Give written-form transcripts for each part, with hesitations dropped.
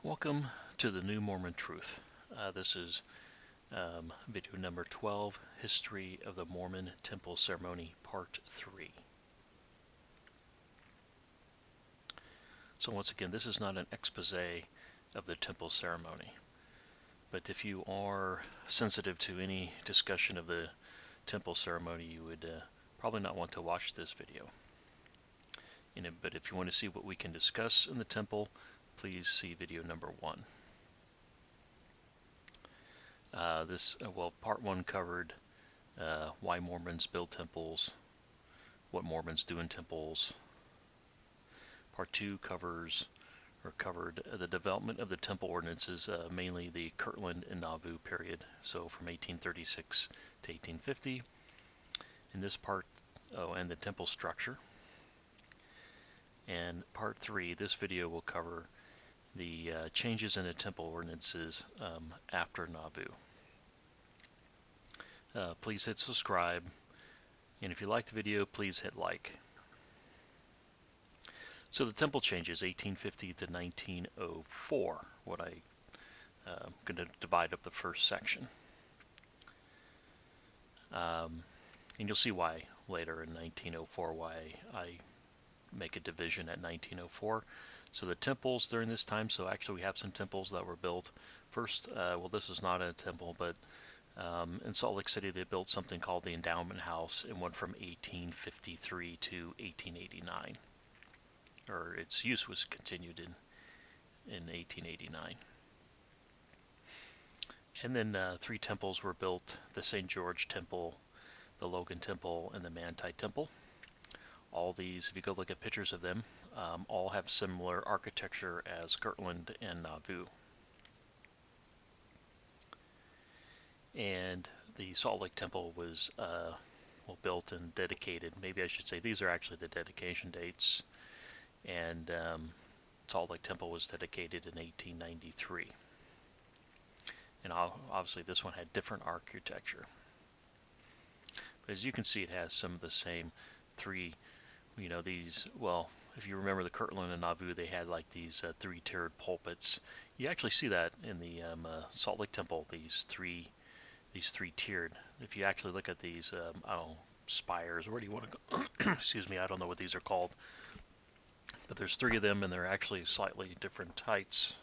Welcome to the New Mormon Truth. This is video number 12, History of the Mormon Temple Ceremony, Part 3. So once again, this is not an expose of the temple ceremony, but if you are sensitive to any discussion of the temple ceremony, you would probably not want to watch this video. But if you want to see what we can discuss in the temple, please see video number 1. Part 1 covered why Mormons build temples, what Mormons do in temples. Part 2 covered the development of the temple ordinances, mainly the Kirtland and Nauvoo period, so from 1836 to 1850. In this part, and the temple structure. And Part 3, this video will cover the changes in the temple ordinances after Nauvoo. Please hit subscribe, and if you like the video, please hit like. So the temple changes 1850 to 1904, what I'm going to divide up the first section. And you'll see why later in 1904, why I make a division at 1904. So the temples during this time, so actually we have some temples that were built. First, this is not a temple, but in Salt Lake City they built something called the Endowment House, and went from 1853 to 1889. Or its use was continued in 1889. And then 3 temples were built: the St. George Temple, the Logan Temple, and the Manti Temple. All these, if you go look at pictures of them, all have similar architecture as Kirtland and Nauvoo. And the Salt Lake Temple was built and dedicated. Maybe I should say these are actually the dedication dates. And Salt Lake Temple was dedicated in 1893. And obviously this one had different architecture. But as you can see, it has some of the same 3, these, if you remember the Kirtland and Nauvoo, they had like these 3-tiered pulpits. You actually see that in the Salt Lake Temple, these 3-tiered. If you actually look at these, I don't know, spires, where do you want to go? Excuse me, I don't know what these are called. But there's 3 of them, and they're actually slightly different heights.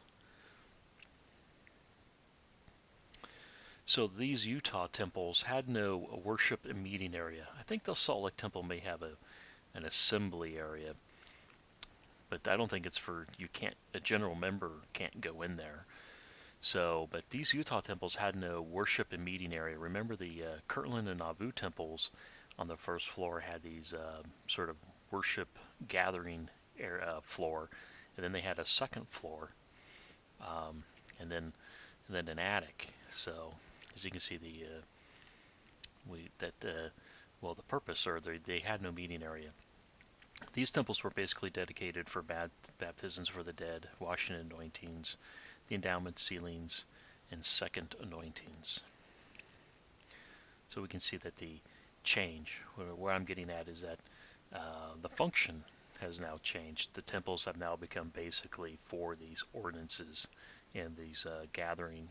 So these Utah temples had no worship and meeting area. I think the Salt Lake Temple may have an assembly area, but I don't think it's for, a general member can't go in there. So, but these Utah temples had no worship and meeting area. Remember the Kirtland and Nauvoo temples on the first floor had these sort of worship gathering floor, and then they had a second floor, and then an attic. So as you can see, the purpose, or they had no meeting area. These temples were basically dedicated for baptisms for the dead, washing anointings, the endowment sealings, and second anointings. So we can see that the change, where I'm getting at, is that the function has now changed. The temples have now become basically for these ordinances, and these the gathering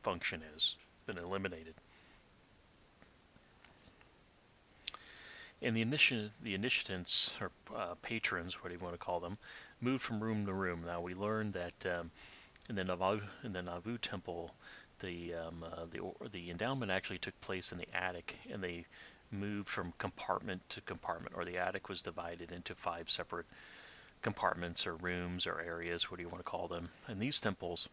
function has been eliminated. And the initiants, or patrons, what do you want to call them, moved from room to room. Now we learned that in the Nauvoo temple, the endowment actually took place in the attic, and they moved from compartment to compartment, or the attic was divided into 5 separate compartments or rooms or areas, what do you want to call them. In these temples,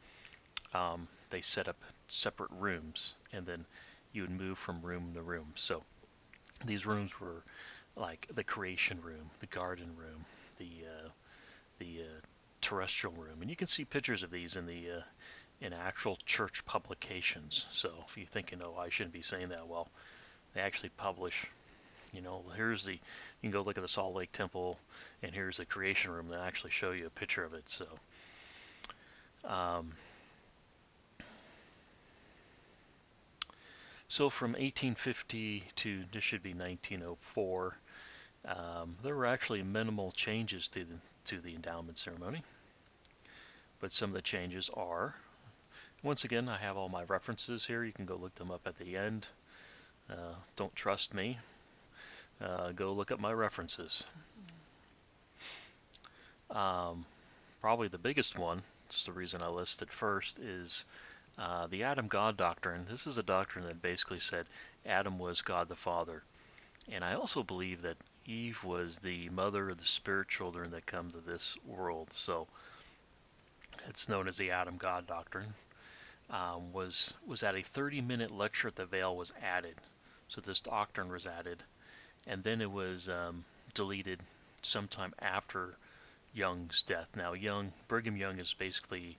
they set up separate rooms, and then you would move from room to room. So these rooms were like the creation room, the garden room, the terrestrial room, and you can see pictures of these in actual church publications. So if you're thinking, oh, I shouldn't be saying that, well, they actually publish. You can go look at the Salt Lake Temple, and here's the creation room. They actually show you a picture of it. So so from 1850 to, this should be 1904, there were actually minimal changes to the endowment ceremony. But some of the changes are, once again, I have all my references here. You can go look them up at the end. Don't trust me. Go look up my references. Probably the biggest one, it's the reason I listed first, is the Adam God doctrine. This is a doctrine that basically said Adam was God the Father. And I also believe that Eve was the mother of the spirit children that come to this world. So it's known as the Adam God doctrine. Was at a 30-minute lecture at the Veil was added. So this doctrine was added, and then it was deleted sometime after Young's death. Now, Brigham Young is basically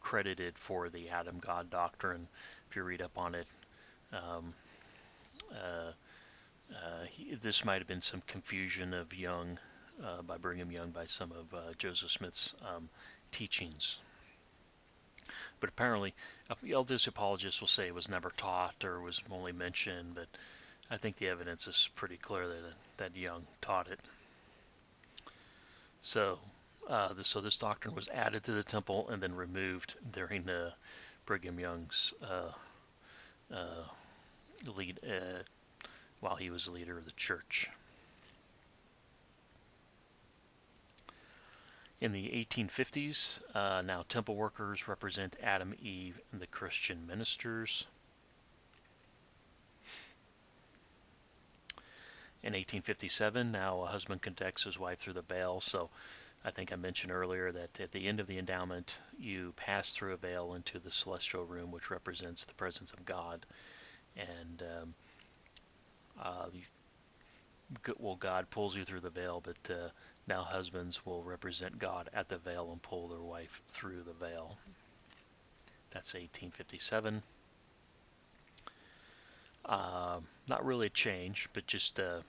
credited for the Adam God doctrine. If you read up on it, um, this might have been some confusion of Young by Brigham Young by some of Joseph Smith's teachings. But apparently, LDS apologists will say it was never taught or was only mentioned, but I think the evidence is pretty clear that Young taught it. So, this doctrine was added to the temple and then removed during Brigham Young's lead while he was the leader of the church. In the 1850s, now temple workers represent Adam, Eve, and the Christian ministers. In 1857, now a husband conducts his wife through the veil. So I think I mentioned earlier that at the end of the endowment, you pass through a veil into the celestial room, which represents the presence of God. And God pulls you through the veil, but now husbands will represent God at the veil and pull their wife through the veil. That's 1857. Not really a change, but just a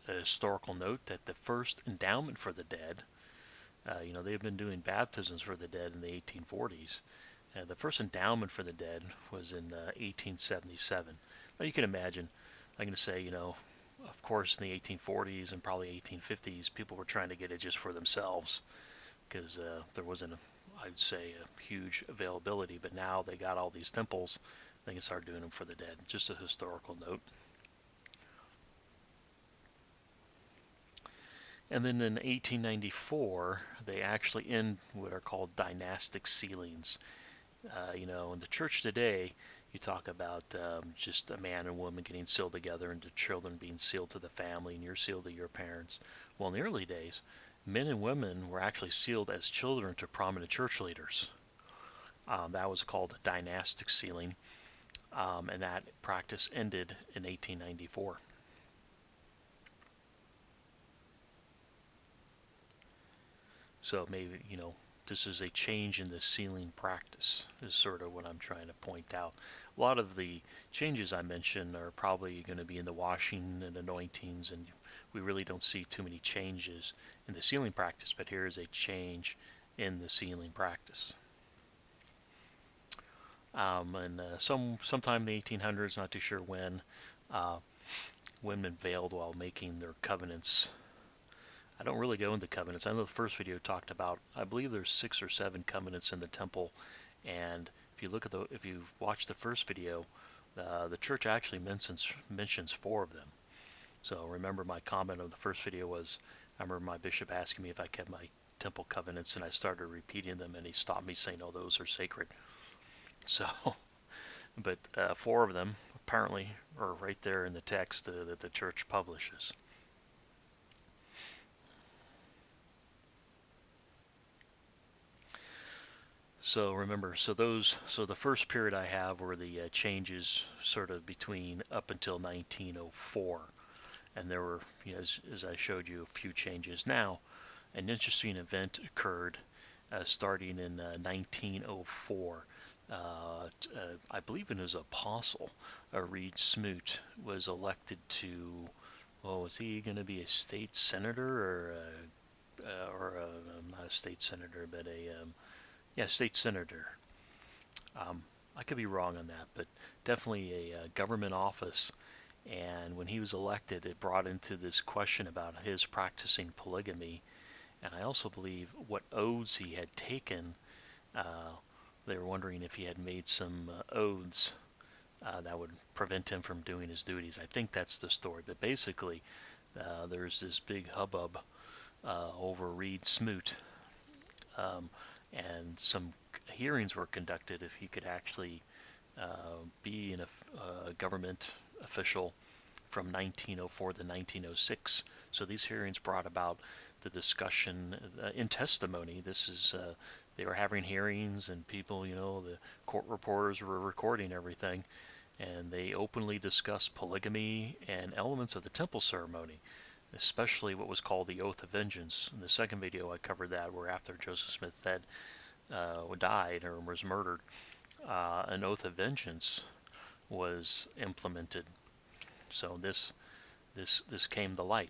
historical note that the first endowment for the dead, they've been doing baptisms for the dead in the 1840s. The first endowment for the dead was in 1877. Now you can imagine, I'm going to say, of course in the 1840s and probably 1850s, people were trying to get it just for themselves because there wasn't, I'd say, a huge availability. But now they got all these temples, they can start doing them for the dead. Just a historical note. And then in 1894, they actually end what are called dynastic sealings. In the church today, you talk about just a man and woman getting sealed together and the children being sealed to the family and you're sealed to your parents. Well, in the early days, men and women were actually sealed as children to prominent church leaders. That was called dynastic sealing, and that practice ended in 1894. So maybe, this is a change in the sealing practice is sort of what I'm trying to point out. A lot of the changes I mentioned are probably going to be in the washing and anointings, and we really don't see too many changes in the sealing practice, but here is a change in the sealing practice. And sometime in the 1800s, not too sure when, women veiled while making their covenants. I don't really go into covenants. I know the first video talked about, I believe there's 6 or 7 covenants in the temple, and if you watch the first video, the church actually mentions 4 of them. So remember my comment of the first video was, I remember my bishop asking me if I kept my temple covenants, and I started repeating them, and he stopped me saying, "Oh, those are sacred." So, but 4 of them apparently are right there in the text that the church publishes. So remember, so the first period I have were the changes sort of between up until 1904, and there were, as I showed you, a few changes. Now, an interesting event occurred starting in 1904. I believe it was Apostle Reed Smoot was elected to, was he going to be a state senator or not a state senator, but state senator. I could be wrong on that, but definitely a government office. And when he was elected, it brought into this question about his practicing polygamy. And I also believe what oaths he had taken Uh, they were wondering if he had made some oaths that would prevent him from doing his duties. I think that's the story. But basically, there's this big hubbub over Reed Smoot, um, and some hearings were conducted if he could actually be a government official from 1904 to 1906. So these hearings brought about the discussion in testimony. They were having hearings, and people, the court reporters were recording everything, and they openly discussed polygamy and elements of the temple ceremony, especially what was called the Oath of Vengeance. In the second video, I covered that, where after Joseph Smith died or was murdered, an Oath of Vengeance was implemented. So this came to light.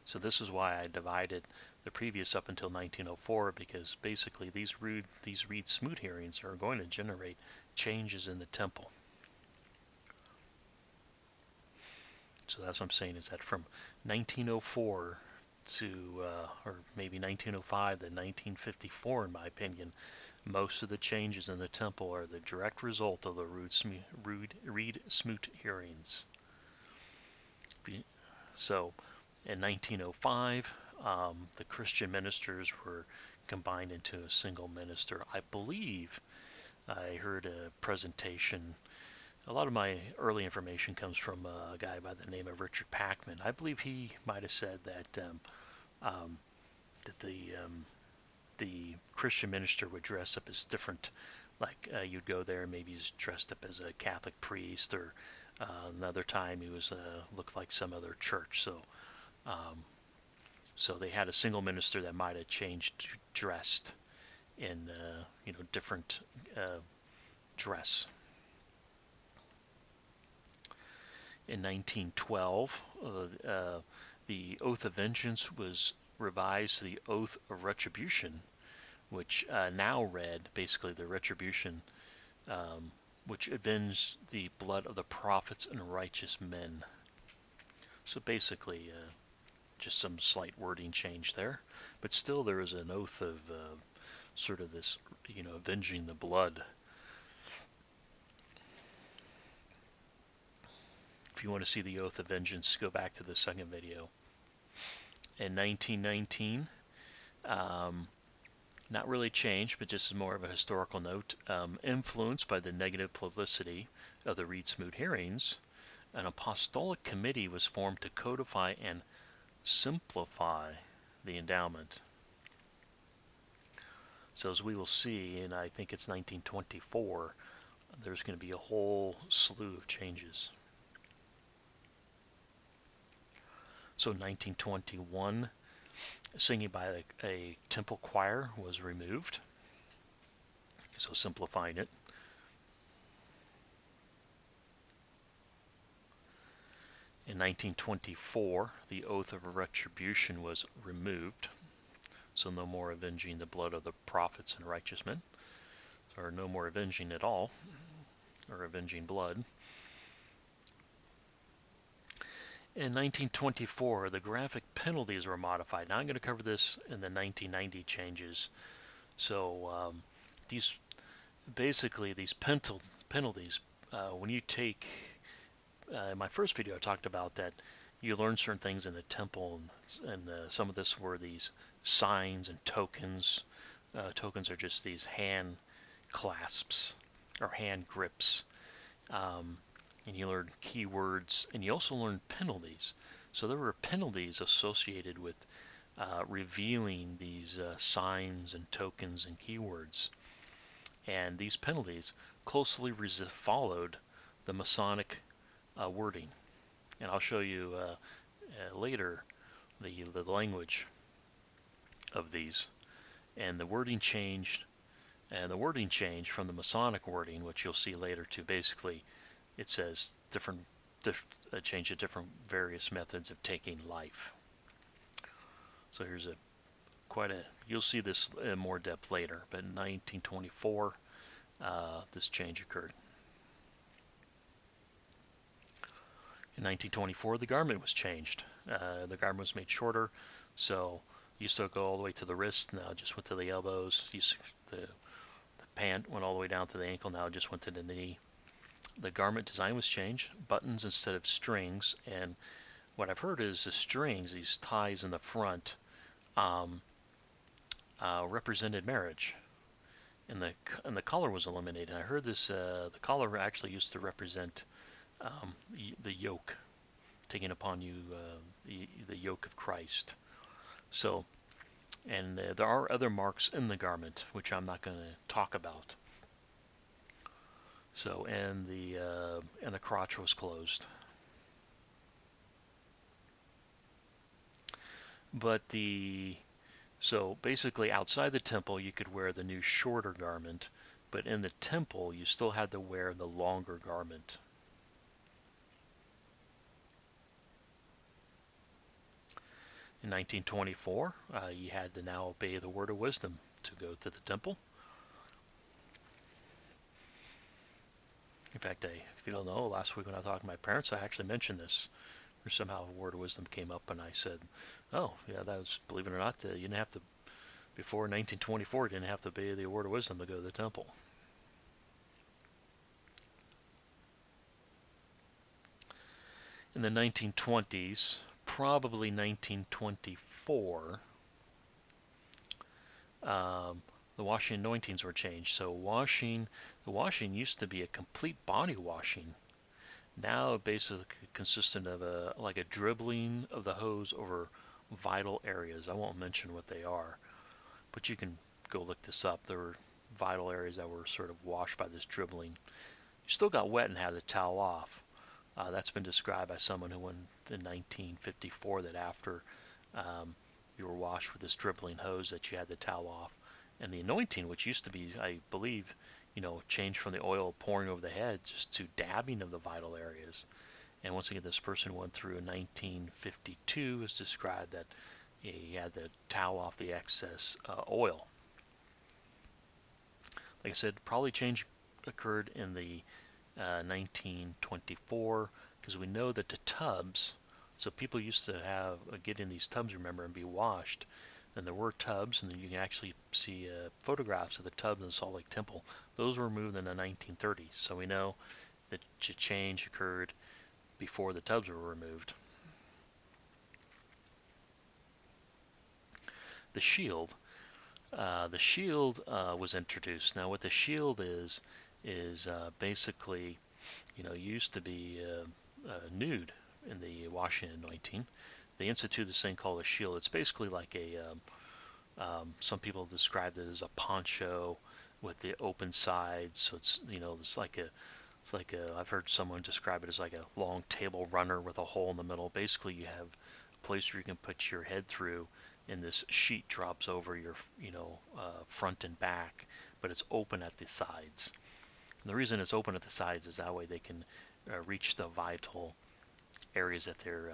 So this is why I divided the previous up until 1904, because basically these Reed Smoot hearings are going to generate changes in the temple. So that's what I'm saying, is that from 1904 to, or maybe 1905 to 1954, in my opinion, most of the changes in the temple are the direct result of the Reed Smoot hearings. So in 1905, the Christian ministers were combined into a single minister. I believe I heard a presentation. A lot of my early information comes from a guy by the name of Richard Packman. I believe he might have said that that the Christian minister would dress up as different. Like you'd go there, maybe he's dressed up as a Catholic priest, or another time he was looked like some other church. Um, so they had a single minister that might have changed dressed in different dress. In 1912, the Oath of Vengeance was revised to the Oath of Retribution, which now read basically the retribution, which avenged the blood of the prophets and righteous men. So basically, just some slight wording change there, but still there is an oath of sort of this, avenging the blood. If you want to see the Oath of Vengeance, go back to the second video. In 1919, not really changed, but just as more of a historical note, influenced by the negative publicity of the Reed Smoot hearings, an apostolic committee was formed to codify and simplify the endowment. So as we will see, and I think it's 1924, there's going to be a whole slew of changes. So in 1921, singing by a temple choir was removed, so simplifying it. In 1924, the oath of retribution was removed, so no more avenging the blood of the prophets and righteous men, or no more avenging at all, or avenging blood. In 1924, the graphic penalties were modified. Now I'm going to cover this in the 1990 changes. So these penalties, when you take, in my first video I talked about that you learn certain things in the temple, and some of this were these signs and tokens. Tokens are just these hand clasps or hand grips. And you learn keywords, and you also learn penalties. So there were penalties associated with revealing these signs and tokens and keywords. And these penalties closely followed the Masonic wording. And I'll show you later the language of these. And the wording changed, from the Masonic wording, which you'll see later, to basically it says change to different various methods of taking life. So here's you'll see this in more depth later, but in 1924 this change occurred. In 1924 the garment was changed. The garment was made shorter, so Used to go all the way to the wrist, now it just went to the elbows. The pant went all the way down to the ankle, now it just went to the knee. The garment design was changed, buttons instead of strings, and what I've heard is the strings, these ties in the front, um, represented marriage, and the collar was eliminated. I heard this. The collar actually used to represent the yoke, taking upon you the yoke of Christ. So, and there are other marks in the garment which I'm not going to talk about. So, and the crotch was closed. But so basically outside the temple you could wear the new shorter garment, but in the temple you still had to wear the longer garment. In 1924, you had to now obey the word of wisdom to go to the temple. In fact, if you don't know, last week when I talked to my parents, I actually mentioned this. Or somehow a word of wisdom came up, and I said, "Oh, yeah, that was, believe it or not, you didn't have to, before 1924, you didn't have to obey the word of wisdom to go to the temple." In the 1920s, probably 1924, the washing anointings were changed. So the washing used to be a complete body washing. Now it basically consisted of like a dribbling of the hose over vital areas. I won't mention what they are, but you can go look this up. There were vital areas that were sort of washed by this dribbling. You still got wet and had to towel off. That's been described by someone who went in 1954 that after you were washed with this dribbling hose that you had to towel off. And the anointing, which used to be, I believe, changed from the oil pouring over the head just to dabbing of the vital areas. And once again, this person went through in 1952 is described that he had to towel off the excess oil. Like I said, probably change occurred in the 1924, because we know that the tubs, so people used to have get in these tubs, remember, and be washed. And there were tubs, and you can actually see photographs of the tubs in Salt Lake Temple. Those were removed in the 1930s, so we know that the change occurred before the tubs were removed. The shield. Was introduced. Now, what the shield is basically, used to be nude in the washing anointing. They instituted this thing called a shield. It's basically like some people described it as a poncho with the open sides. So I've heard someone describe it as like a long table runner with a hole in the middle. Basically, you have a place where you can put your head through, and this sheet drops over your, front and back, but it's open at the sides. And the reason it's open at the sides is that way they can reach the vital areas that they're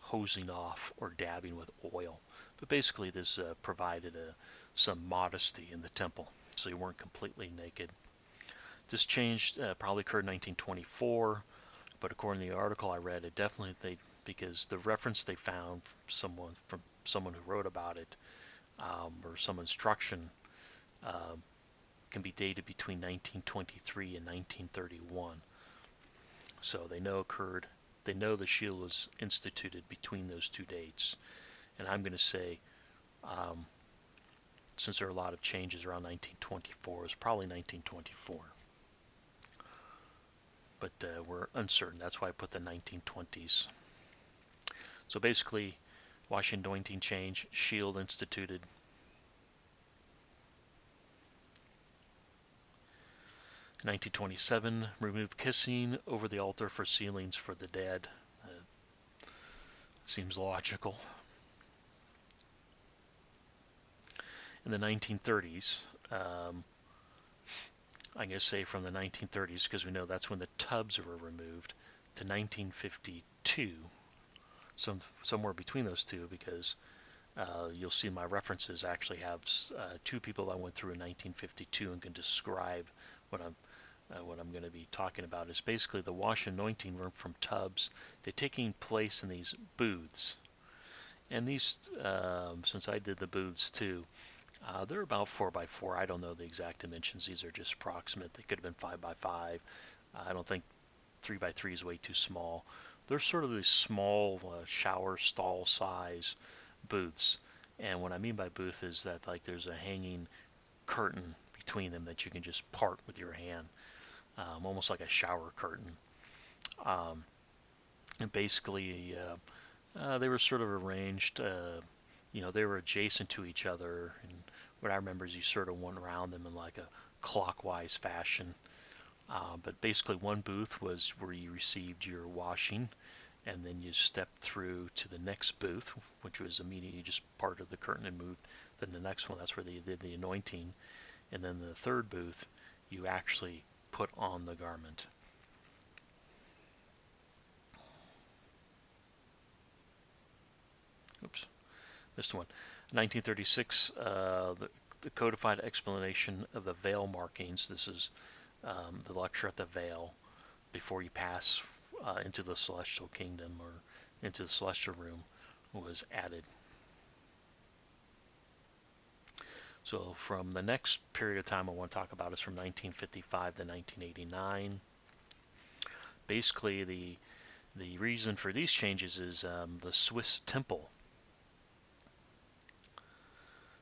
hosing off or dabbing with oil. But basically, this provided some modesty in the temple, so you weren't completely naked. This change probably occurred in 1924, but according to the article I read, it definitely because the reference they found from someone who wrote about it, or some instruction, can be dated between 1923 and 1931. So they know the shield was instituted between those two dates. And I'm going to say, since there are a lot of changes around 1924, it's probably 1924. But we're uncertain. That's why I put the 1920s. So basically, washing anointing change, shield instituted. In 1927, remove kissing over the altar for sealings for the dead. Seems logical. In the 1930s, I guess say from the 1930s, because we know that's when the tubs were removed, to 1952, somewhere between those two, because you'll see my references actually have two people I went through in 1952 and can describe what I'm going to be talking about. Is basically the wash anointing room from tubs. They're taking place in these booths, And these, since I did the booths too, they're about 4 by 4. I don't know the exact dimensions. These are just approximate. They could have been 5 by 5. I don't think 3 by 3 is way too small. They're sort of these small shower stall size booths. And what I mean by booth is that like there's a hanging curtain between them that you can just part with your hand, almost like a shower curtain. Um, and basically, they were sort of arranged, they were adjacent to each other. And what I remember is you sort of went around them in like a clockwise fashion. But basically, one booth was where you received your washing, and then you stepped through to the next booth, which was immediately just part of the curtain and moved. Then the next one, that's where they did the anointing. And then the third booth, you actually put on the garment. Oops, missed one. 1936, the codified explanation of the veil markings. This is the lecture at the veil before you pass into the celestial kingdom or into the celestial room was added. So from the next period of time I want to talk about is from 1955 to 1989. Basically, the reason for these changes is the Swiss temple.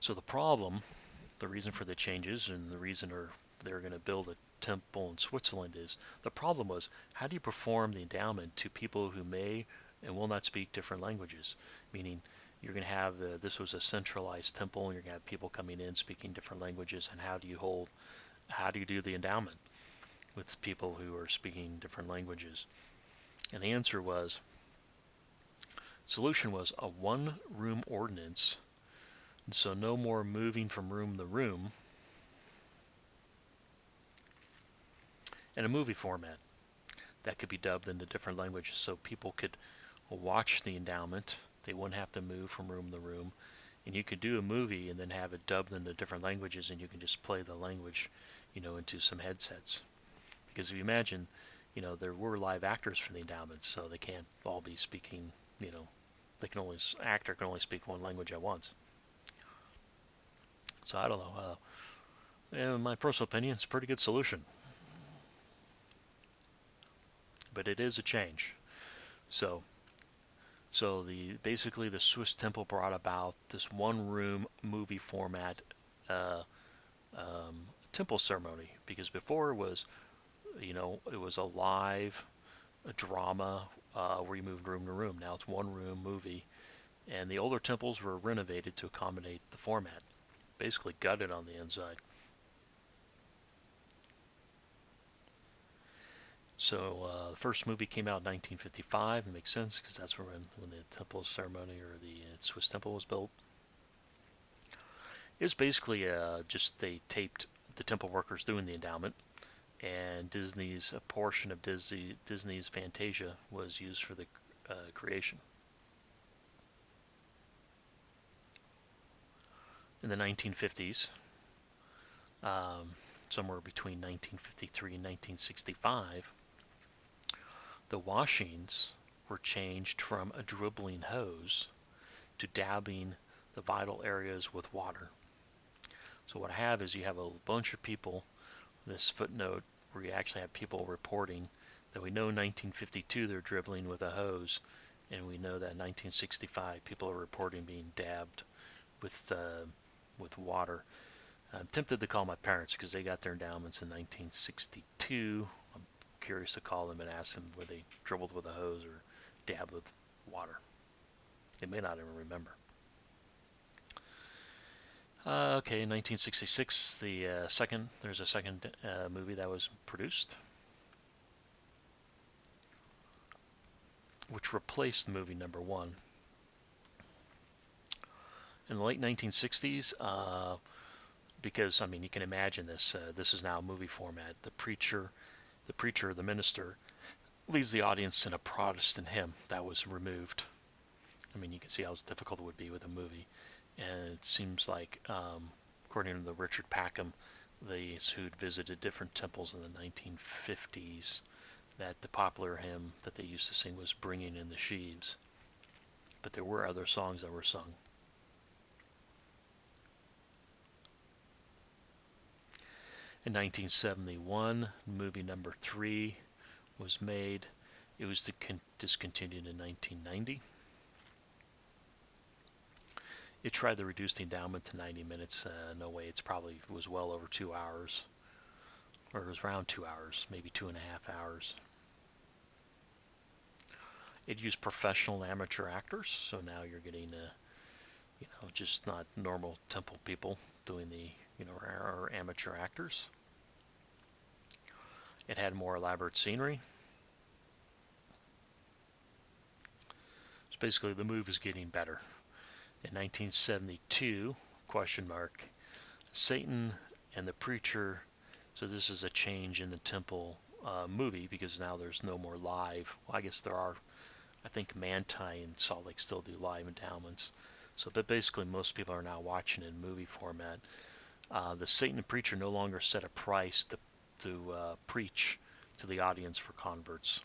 So the reason for the changes and the reason they're going to build a temple in Switzerland is the problem was how do you perform the endowment to people who may and will not speak different languages? Meaning you're going to have this was a centralized temple and you're going to have people coming in speaking different languages, and how do you do the endowment with people who are speaking different languages? And the answer was, solution was a one room ordinance. So no more moving from room to room, and a movie format that could be dubbed into different languages so people could watch the endowment. They wouldn't have to move from room to room. And you could do a movie and then have it dubbed into different languages, and you can just play the language, into some headsets. Because if you imagine, there were live actors for the endowment, so they can't all be speaking, actor can only speak one language at once. So I don't know. In my personal opinion, it's a pretty good solution. But it is a change. So basically the Swiss temple brought about this one room movie format uh, temple ceremony, because before it was a drama where you moved room to room. Now it's one room movie, and the older temples were renovated to accommodate the format, basically gutted on the inside. So the first movie came out in 1955. It makes sense because that's when the temple ceremony or the Swiss temple was built. It was basically just they taped the temple workers doing the endowment, and a portion of Disney's Fantasia was used for the creation. In the 1950s, somewhere between 1953 and 1965, the washings were changed from a dribbling hose to dabbing the vital areas with water. So what I have is you have a bunch of people, this footnote, where you actually have people reporting that we know in 1952 they're dribbling with a hose, and we know that in 1965 people are reporting being dabbed with water. I'm tempted to call my parents because they got their endowments in 1962. I'm curious to call them and ask them whether they dribbled with a hose or dabbed with water. They may not even remember. Okay, in 1966, there's a second movie that was produced, which replaced movie number one. In the late 1960s, because you can imagine this. This is now a movie format. The minister, leads the audience in a Protestant hymn that was removed. You can see how difficult it would be with a movie. And it seems like, according to the Richard Packham, who'd visited different temples in the 1950s, that the popular hymn that they used to sing was "Bringing in the Sheaves." but there were other songs that were sung. In 1971, movie number 3 was made. It was discontinued in 1990. It tried to reduce the endowment to 90 minutes. No way, it was well over 2 hours. Or it was around 2 hours, maybe 2.5 hours. It used professional amateur actors, so now you're getting, just not normal temple people doing our amateur actors. It had more elaborate scenery. So basically, the move is getting better. In 1972, Satan and the preacher. So this is a change in the temple movie because now there's no more live. Well, I guess there are. I think Manti and Salt Lake still do live endowments. So, but basically, most people are now watching in movie format. The Satan and preacher no longer set a price to preach to the audience for converts.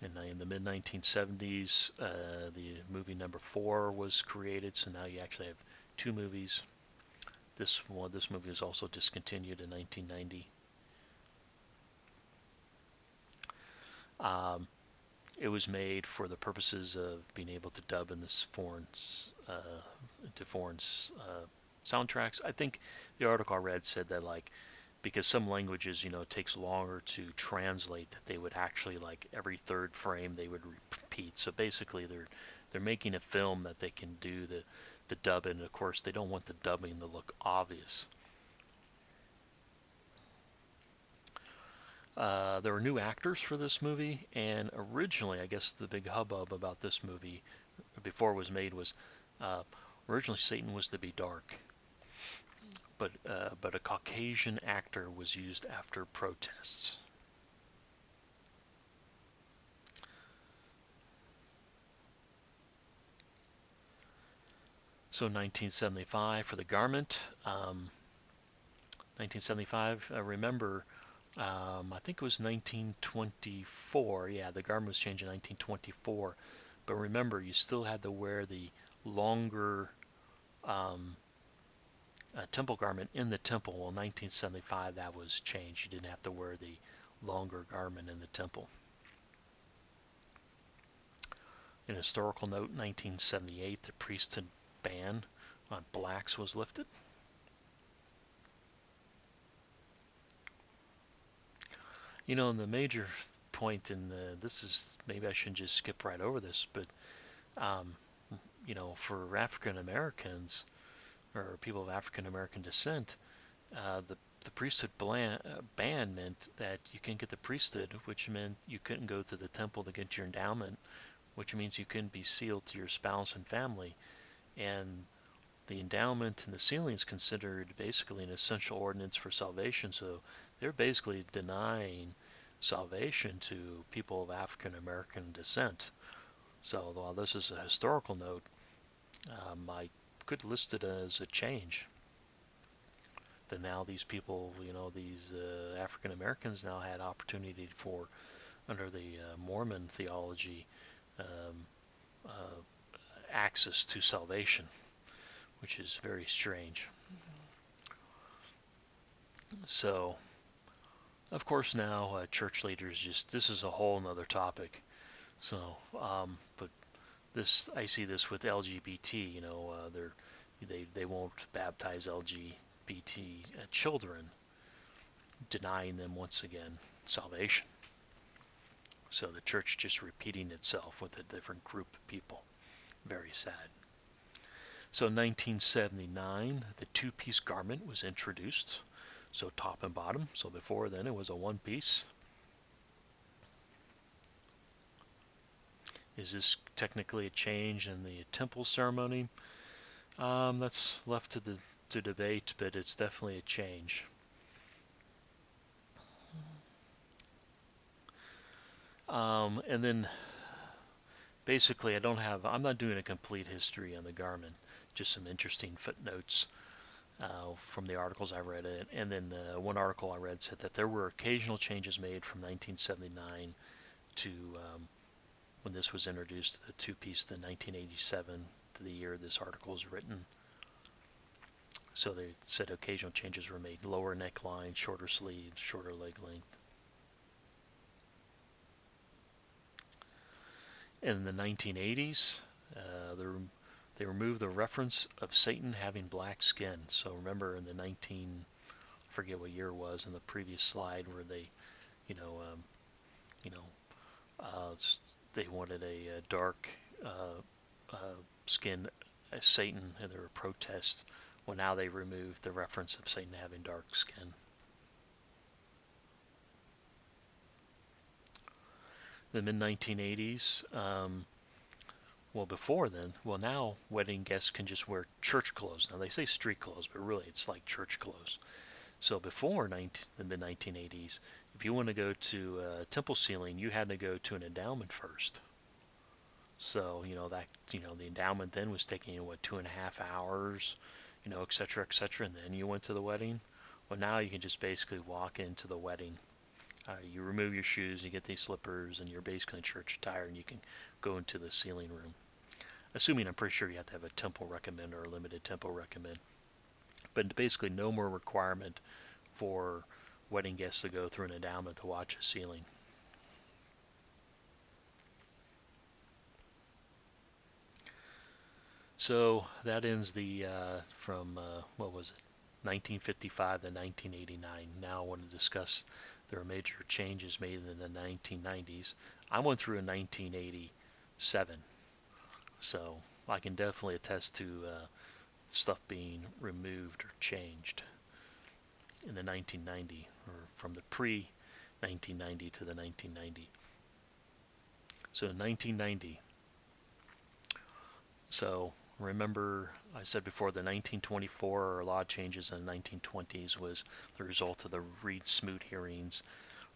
In the mid-1970s, the movie number 4 was created, so now you actually have 2 movies. This movie was also discontinued in 1990. It was made for the purposes of being able to dub in this into foreign soundtracks. I think the article I read said that because some languages, it takes longer to translate, that they would actually every third frame they would repeat. So basically, they're making a film that they can do the dub in. Of course, they don't want the dubbing to look obvious. There were new actors for this movie, and originally, I guess the big hubbub about this movie before it was made was originally Satan was to be dark. But a Caucasian actor was used after protests. So 1975 for the garment. 1975, remember, I think it was 1924. Yeah, the garment was changed in 1924. But remember, you still had to wear the longer temple garment in the temple. Well, in 1975 that was changed. You didn't have to wear the longer garment in the temple. In a historical note, 1978, the priesthood ban on blacks was lifted. The major point this is, maybe I shouldn't just skip right over this, but for African Americans or people of African American descent, the priesthood ban meant that you couldn't get the priesthood, which meant you couldn't go to the temple to get your endowment, which means you couldn't be sealed to your spouse and family. And the endowment and the sealing is considered basically an essential ordinance for salvation. So they're basically denying salvation to people of African American descent. So while this is a historical note, I could list it as a change. That now these people, these African Americans now had opportunity for, under the Mormon theology, access to salvation, which is very strange. So, of course, now church leaders this is a whole nother topic. So, but I see this with LGBT. They won't baptize LGBT children, denying them once again salvation. So the church just repeating itself with a different group of people. Very sad. So in 1979, the two-piece garment was introduced. So top and bottom. So before then it was a one-piece. Is this technically a change in the temple ceremony? That's left to debate, but it's definitely a change. And then basically I'm not doing a complete history on the garment, just some interesting footnotes from the articles I read. And then one article I read said that there were occasional changes made from 1979 to when this was introduced to the two-piece in 1987, to the year this article was written. So they said occasional changes were made: lower neckline, shorter sleeves, shorter leg length. In the 1980s, they removed the reference of Satan having black skin. So remember in the I forget what year it was in the previous slide where they, you know, you know, uh, they wanted a dark skin as Satan, and there were protests. Well, now they removed the reference of Satan having dark skin. The mid-1980s, well, before then, well, now wedding guests can just wear church clothes. Now, they say street clothes, but really it's like church clothes. So before the mid-1980s, if you want to go to temple sealing, you had to go to an endowment first. So, the endowment then was taking, 2.5 hours, et cetera, and then you went to the wedding. Well, now you can just basically walk into the wedding. You remove your shoes, you get these slippers, and you're basically in church attire, and you can go into the sealing room. Assuming, I'm pretty sure you have to have a temple recommend or a limited temple recommend. But basically no more requirement for wedding guests to go through an endowment to watch a sealing. So that ends the from what was it, 1955 to 1989. Now I want to discuss there are major changes made in the 1990s. I went through in 1987, so I can definitely attest to stuff being removed or changed in the 1990, or from the pre-1990 to the 1990. So in 1990, so remember I said before the 1924 law changes in the 1920s was the result of the Reed Smoot hearings.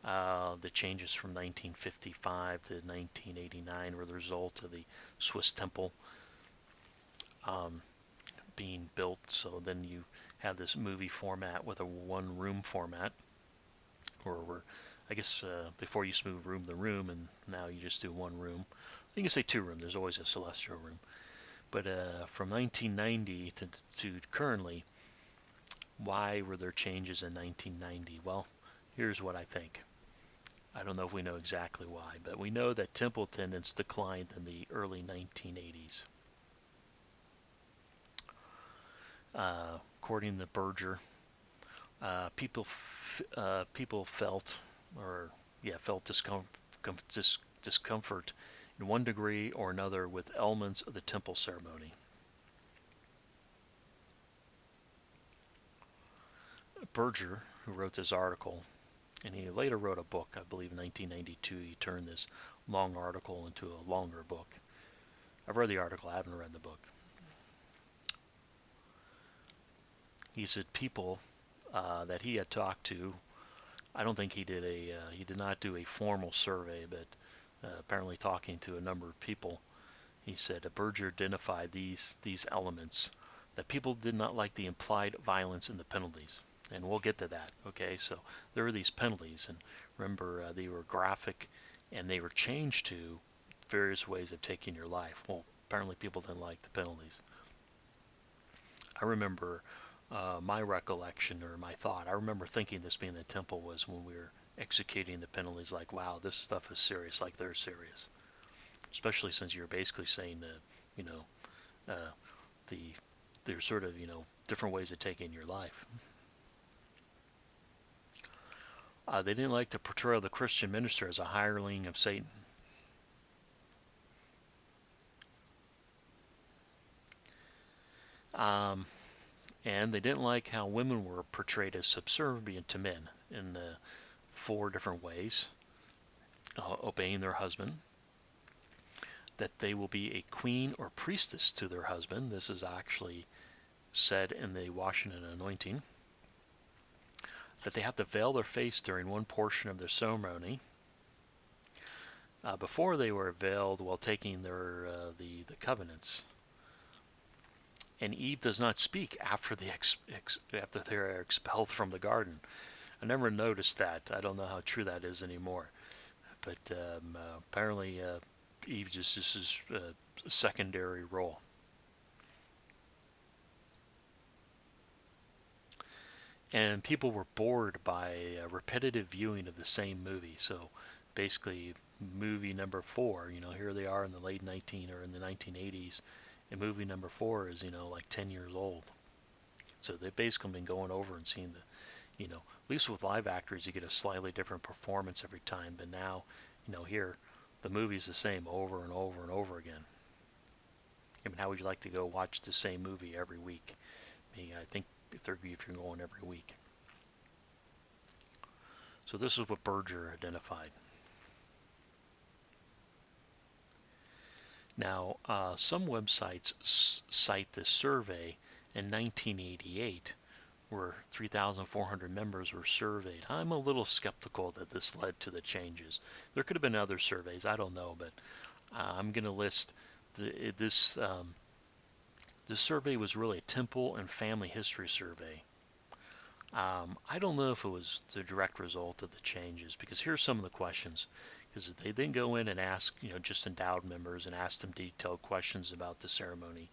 The changes from 1955 to 1989 were the result of the Swiss temple being built. So then you have this movie format with a one-room format, or I guess before you used to move room to room, and now you just do one room. You can say two room. There's always a celestial room. But from 1990 to currently, why were there changes in 1990? Well, here's what I think. I don't know if we know exactly why, but we know that temple attendance declined in the early 1980s. According to Berger, people felt discomfort in one degree or another with elements of the temple ceremony. Berger, who wrote this article, and he later wrote a book, I believe in 1992, he turned this long article into a longer book. I've read the article, I haven't read the book. He said people that he had talked to, I don't think he did not do a formal survey, but apparently talking to a number of people, he said Berger identified these elements, that people did not like the implied violence in the penalties. And we'll get to that, okay? So there were these penalties, and remember they were graphic, and they were changed to various ways of taking your life. Well, apparently people didn't like the penalties. I remember my recollection, or my thought, I remember thinking this being the temple was when we were executing the penalties, like, wow, this stuff is serious, like they're serious. Especially since you're basically saying that, there's sort of, different ways of taking your life. They didn't like the portrayal of the Christian minister as a hireling of Satan. And they didn't like how women were portrayed as subservient to men in 4 different ways. Obeying their husband, that they will be a queen or priestess to their husband. This is actually said in the washing and anointing. That they have to veil their face during one portion of their ceremony. Before they were veiled while taking their the covenants. And Eve does not speak after after they are expelled from the garden. I never noticed that. I don't know how true that is anymore. but apparently Eve just this is a secondary role. And people were bored by a repetitive viewing of the same movie. So basically, movie number 4, here they are in the late 1980s, and movie number 4 is like 10 years old. So they've basically been going over and seeing at least with live actors, you get a slightly different performance every time. But now, here, the movie's the same over and over and over again. I mean, how would you like to go watch the same movie every week? I think if you're going every week. So this is what Berger identified. Now, some websites cite this survey in 1988, where 3,400 members were surveyed. I'm a little skeptical that this led to the changes. There could have been other surveys, I don't know, but I'm going to list this survey was really a temple and family history survey. I don't know if it was the direct result of the changes, because here's some of the questions. Because they didn't go in and ask, just endowed members and ask them detailed questions about the ceremony.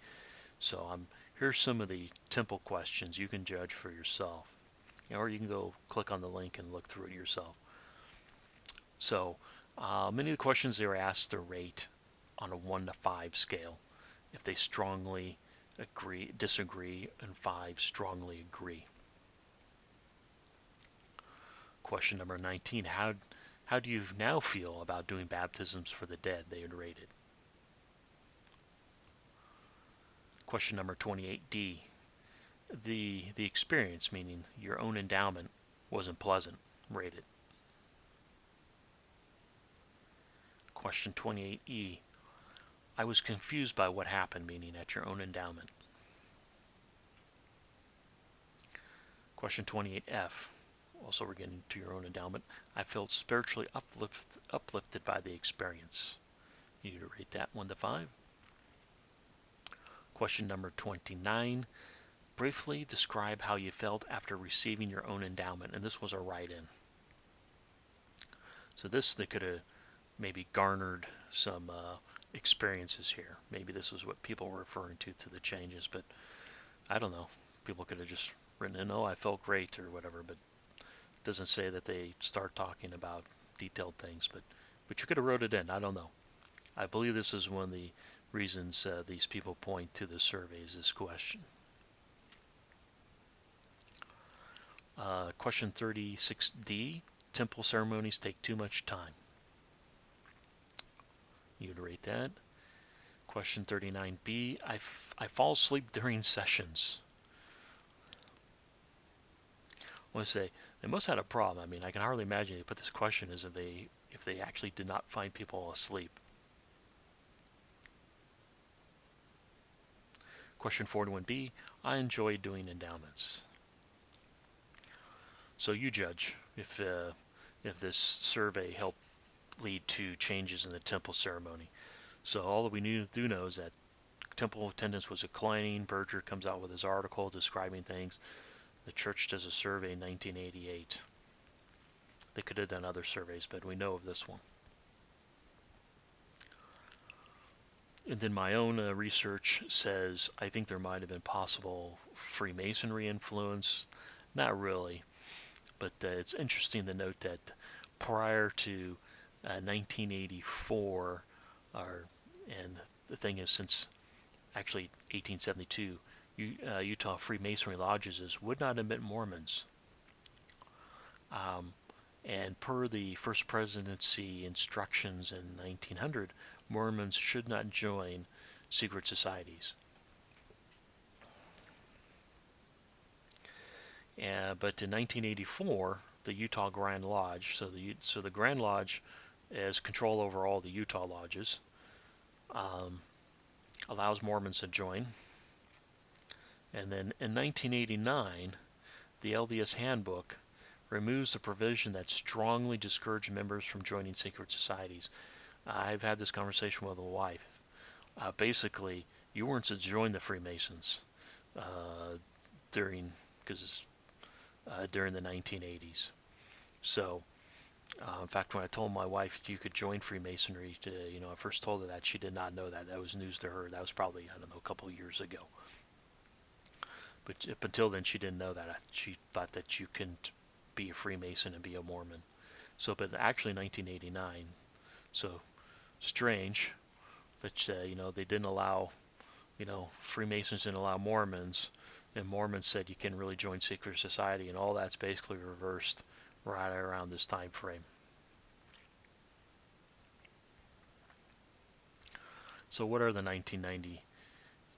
So here's some of the temple questions. You can judge for yourself. Or you can go click on the link and look through it yourself. So many of the questions they were asked to rate on a 1 to 5 scale. If they strongly disagree, and 5 strongly agree. Question number 19, how do you now feel about doing baptisms for the dead? They had rated. Question number 28D, the experience, meaning your own endowment, wasn't pleasant, rated. Question 28E, I was confused by what happened, meaning at your own endowment. Question 28F, also we're getting to your own endowment, I felt spiritually uplifted by the experience. You need to rate that 1 to 5. Question number 29, briefly describe how you felt after receiving your own endowment. And this was a write-in. So they could have maybe garnered some experiences here. Maybe this was what people were referring to the changes, but I don't know. People could have just written in, oh, I felt great or whatever, but it doesn't say that they start talking about detailed things. But you could have wrote it in. I don't know. I believe this is one of the reasons these people point to the survey is this question. Question 36D, temple ceremonies take too much time. You'd rate that. Question 39B, I fall asleep during sessions. I want to say, they must have had a problem. I mean, I can hardly imagine they put this question as if they actually did not find people asleep. Question 41B, I enjoy doing endowments. So you judge if this survey helped lead to changes in the temple ceremony. So all that we do know is that temple attendance was declining. Berger comes out with his article describing things. The church does a survey in 1988. They could have done other surveys, but we know of this one. And then my own research says I think there might have been possible Freemasonry influence. Not really, but it's interesting to note that prior to 1984, and the thing is, since actually 1872, Utah Freemasonry lodges would not admit Mormons. And per the First Presidency instructions in 1900, Mormons should not join secret societies. But in 1984, the Utah Grand Lodge, so the Grand Lodge has control over all the Utah lodges, allows Mormons to join. And then in 1989, the LDS Handbook removes the provision that strongly discouraged members from joining secret societies. I've had this conversation with a wife. Basically, you weren't to join the Freemasons during the 1980s. So In fact, when I told my wife you could join Freemasonry, I first told her that, she did not know that. That was news to her. That was probably, I don't know, a couple of years ago. But up until then, she didn't know that. She thought that you couldn't be a Freemason and be a Mormon. So, but actually 1989, so strange that, they didn't allow, Freemasons didn't allow Mormons, and Mormons said you can really join secret society, and all that's basically reversed right around this time frame. So what are the 1990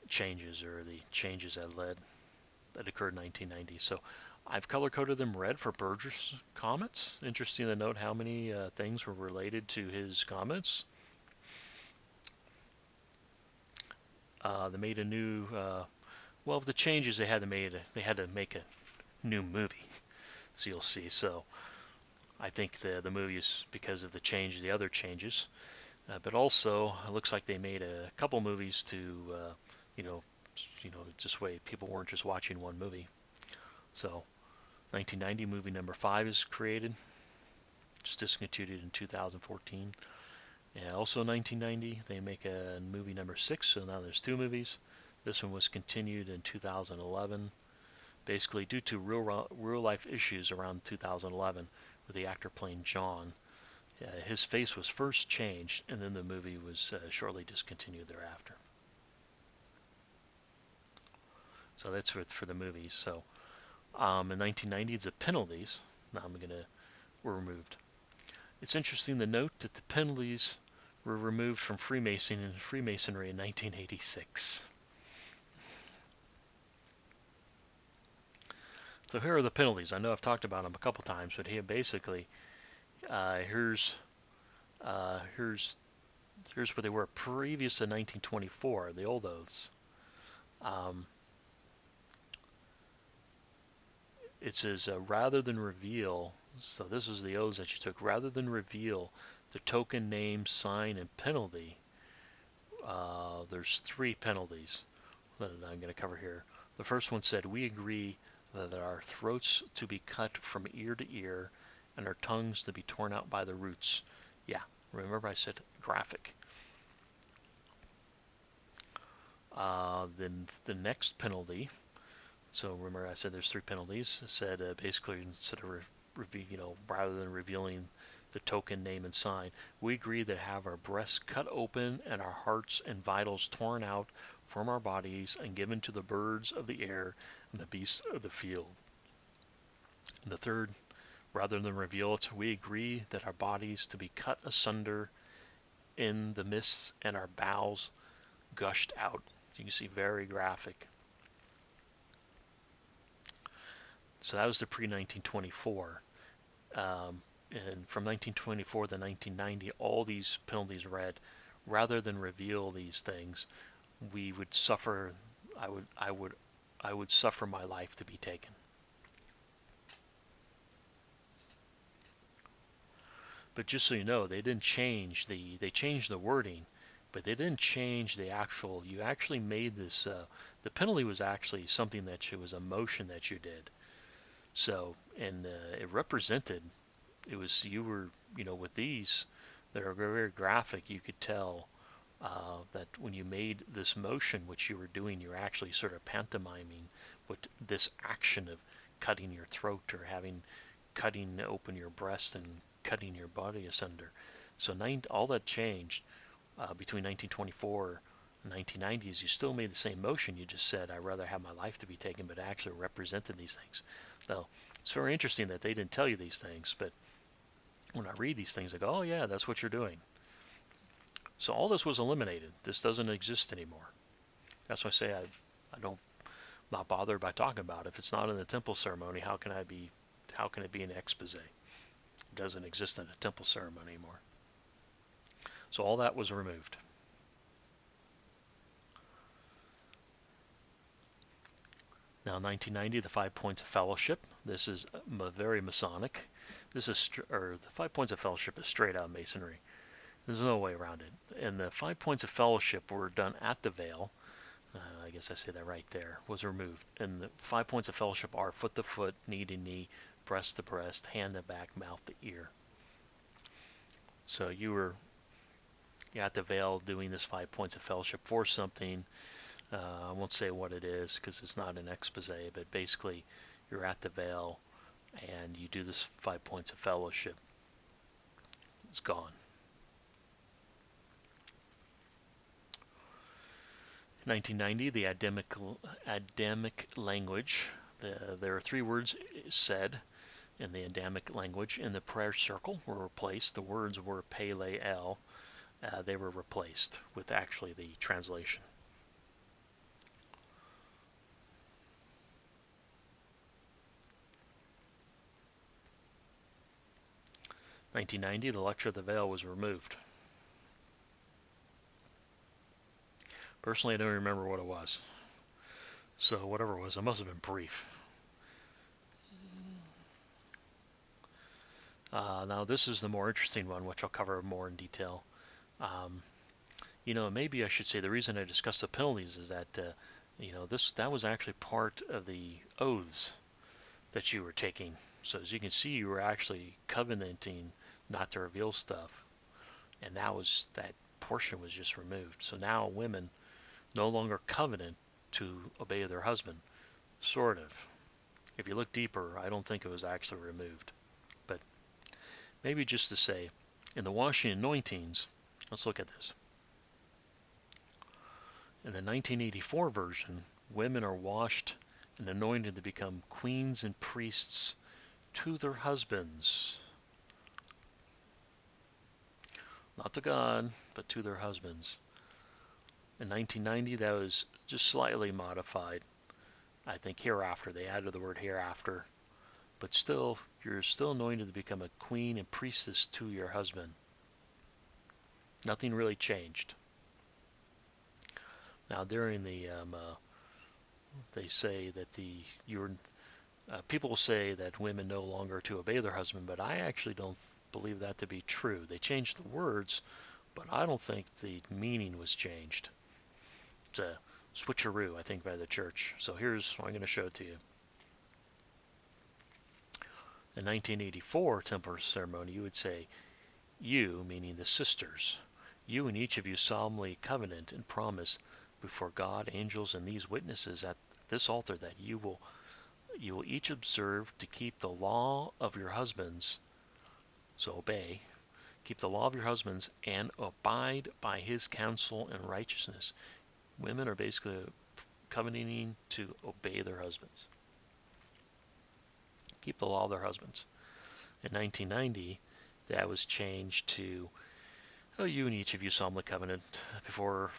changes, or the changes that occurred in 1990? So I've color-coded them red for Berger's comments. Interesting to note how many things were related to his comments. They made a new, well, the changes they had to make a new movie. So you'll see. So I think the movie is because of the other changes. But also, it looks like they made a couple movies to, you know, this way people weren't just watching one movie. So, 1990 movie number 5 is created, just discontinued in 2014. And also 1990, they make a movie number 6, so now there's 2 movies. This one was continued in 2011, basically due to real life issues around 2011 with the actor playing John. His face was first changed, and then the movie was shortly discontinued thereafter. So that's for the movies. So in 1990, the penalties were removed. It's interesting to note that the penalties were removed from Freemasonry in 1986. So here are the penalties. I know I've talked about them a couple times, but here basically, here's where they were previous to 1924, the old oaths. It says, rather than reveal, so this is the oaths that you took, rather than reveal the token, name, sign, and penalty, there's 3 penalties that I'm going to cover here. The first one said, we agree that our throats to be cut from ear to ear and our tongues to be torn out by the roots. Yeah, remember I said graphic. Then the next penalty, so remember I said there's 3 penalties. It said basically instead of rather than revealing the token, name, and sign, we agree that have our breasts cut open and our hearts and vitals torn out from our bodies and given to the birds of the air and the beasts of the field. And the third, rather than reveal it, we agree that our bodies to be cut asunder in the mists and our bowels gushed out. You can see very graphic. So that was the pre-1924. And from 1924 to 1990, all these penalties read, rather than reveal these things, we would suffer. I would suffer my life to be taken. But just so you know, they didn't change they changed the wording, but they didn't change the actual. You actually made this. The penalty was actually something that was a motion that you did. So, and it represented. It was you were with these that are very graphic. You could tell that when you made this motion, which you were doing, you're actually sort of pantomiming what this action of cutting your throat or cutting open your breast and cutting your body asunder. So all that changed between 1924 and 1990 is you still made the same motion. You just said, I'd rather have my life to be taken, but actually represented these things. Now, it's very interesting that they didn't tell you these things, but when I read these things, I go, oh yeah, that's what you're doing. So all this was eliminated. This doesn't exist anymore. That's why I say I'm not bothered by talking about it. If it's not in the temple ceremony, how can it be an expose? It doesn't exist in a temple ceremony anymore. So all that was removed. Now 1990, the 5 points of fellowship. This is very Masonic. The 5 points of fellowship is straight out Masonry. There's no way around it. And the 5 points of fellowship were done at the veil. I guess I say that right there, was removed. And the 5 points of fellowship are foot to foot, knee to knee, breast to breast, hand to back, mouth to ear. So you at the veil doing this 5 points of fellowship for something. I won't say what it is because it's not an expose, but basically you're at the veil and you do this 5 points of fellowship. It's gone. 1990, the Adamic language. There are 3 words said in the Adamic language in the prayer circle were replaced. The words were Pele El. They were replaced with actually the translation. 1990, the lecture of the veil was removed. Personally, I don't remember what it was. So whatever it was, it must have been brief. Now this is the more interesting one, which I'll cover more in detail. Maybe I should say the reason I discussed the penalties is that, that was actually part of the oaths that you were taking. So as you can see, you were actually covenanting not to reveal stuff, and that portion was just removed. So now women no longer covenant to obey their husband. Sort of. If you look deeper, I don't think it was actually removed. But maybe just to say, in the washing anointings, let's look at this. In the 1984 version, women are washed and anointed to become queens and priests to their husbands. Not to God, but to their husbands. In 1990, that was just slightly modified. I think hereafter, they added the word hereafter. But still, you're still anointed to become a queen and priestess to your husband. Nothing really changed. Now, during the, they say that people say that women no longer to obey their husband, but I actually don't believe that to be true. They changed the words, but I don't think the meaning was changed. It's a switcheroo, I think, by the church. So here's, I'm going to show it to you. In 1984 temple ceremony, you would say, you, meaning the sisters, you and each of you solemnly covenant and promise before God, angels, and these witnesses at this altar that you will each observe to keep the law of your husbands, so obey, keep the law of your husbands, and abide by his counsel and righteousness. Women are basically covenanting to obey their husbands. Keep the law of their husbands. In 1990, that was changed to, you and each of you solemnly covenant before,